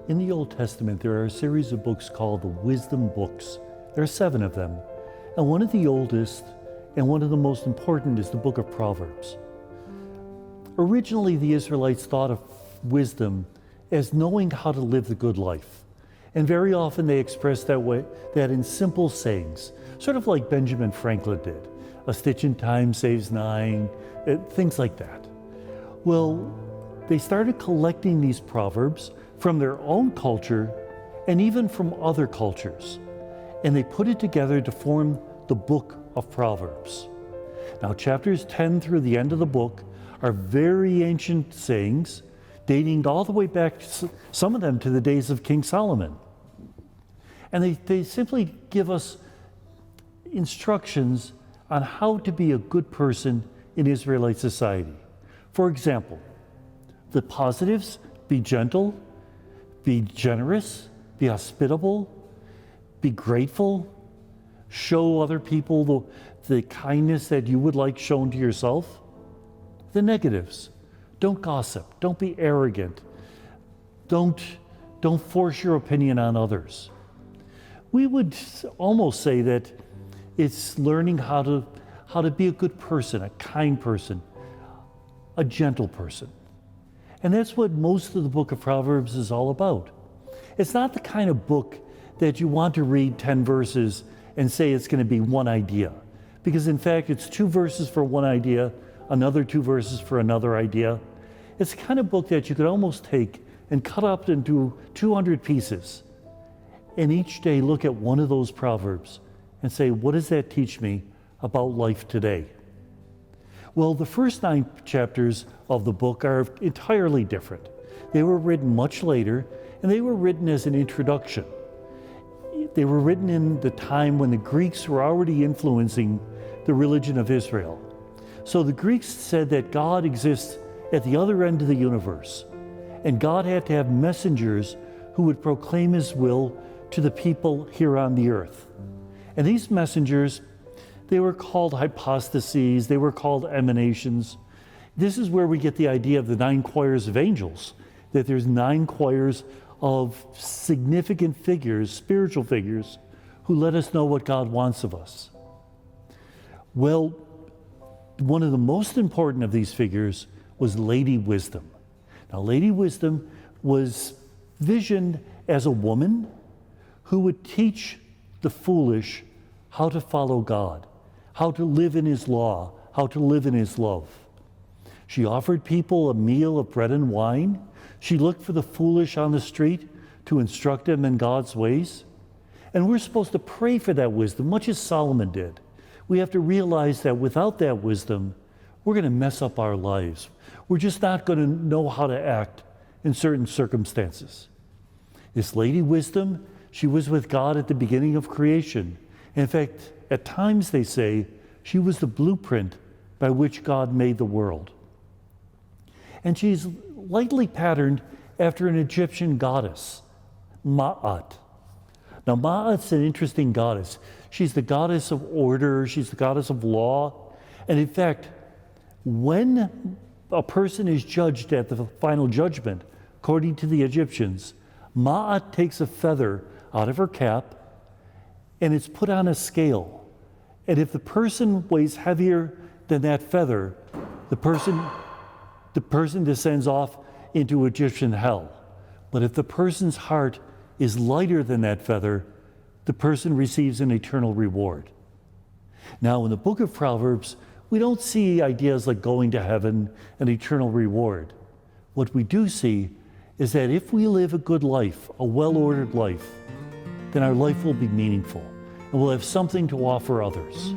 In the Old Testament, there are a series of books called the wisdom books. There are 7 of them. And one of the oldest and one of the most important is the Book of Proverbs. Originally, the Israelites thought of wisdom as knowing how to live the good life. And very often they expressed that in simple sayings, sort of like Benjamin Franklin did. A stitch in time saves 9, things like that. Well, they started collecting these proverbs from their own culture and even from other cultures. And they put it together to form the Book of Proverbs. Now, chapters 10 through the end of the book are very ancient sayings, dating all the way back, some of them to the days of King Solomon. And they simply give us instructions on how to be a good person in Israelite society. For example, the positives: be gentle, be generous, be hospitable, be grateful, show other people the kindness that you would like shown to yourself. The negatives: don't gossip, don't be arrogant, don't force your opinion on others. We would almost say that it's learning how to be a good person, a kind person, a gentle person. And that's what most of the Book of Proverbs is all about. It's not the kind of book that you want to read 10 verses and say it's going to be one idea. Because in fact, it's 2 verses for one idea, another 2 verses for another idea. It's the kind of book that you could almost take and cut up into 200 pieces. And each day look at one of those proverbs and say, what does that teach me about life today? Well, the first 9 chapters of the book are entirely different. They were written much later, and they were written as an introduction. They were written in the time when the Greeks were already influencing the religion of Israel. So the Greeks said that God exists at the other end of the universe, and God had to have messengers who would proclaim his will to the people here on the earth. And these messengers, they were called hypostases, they were called emanations. This is where we get the idea of the 9 choirs of angels, that there's 9 choirs of significant figures, spiritual figures, who let us know what God wants of us. Well, one of the most important of these figures was Lady Wisdom. Now, Lady Wisdom was visioned as a woman who would teach the foolish how to follow God, how to live in his law, how to live in his love. She offered people a meal of bread and wine. She looked for the foolish on the street to instruct them in God's ways. And we're supposed to pray for that wisdom, much as Solomon did. We have to realize that without that wisdom, we're going to mess up our lives. We're just not going to know how to act in certain circumstances. This Lady Wisdom, she was with God at the beginning of creation. In fact, at times they say she was the blueprint by which God made the world. And she's lightly patterned after an Egyptian goddess, Ma'at. Now, Ma'at's an interesting goddess. She's the goddess of order, she's the goddess of law. And in fact, when a person is judged at the final judgment, according to the Egyptians, Ma'at takes a feather out of her cap and it's put on a scale. And if the person weighs heavier than that feather, the person descends off into Egyptian hell. But if the person's heart is lighter than that feather, the person receives an eternal reward. Now, in the Book of Proverbs, we don't see ideas like going to heaven and eternal reward. What we do see is that if we live a good life, a well-ordered life, then our life will be meaningful and we'll have something to offer others.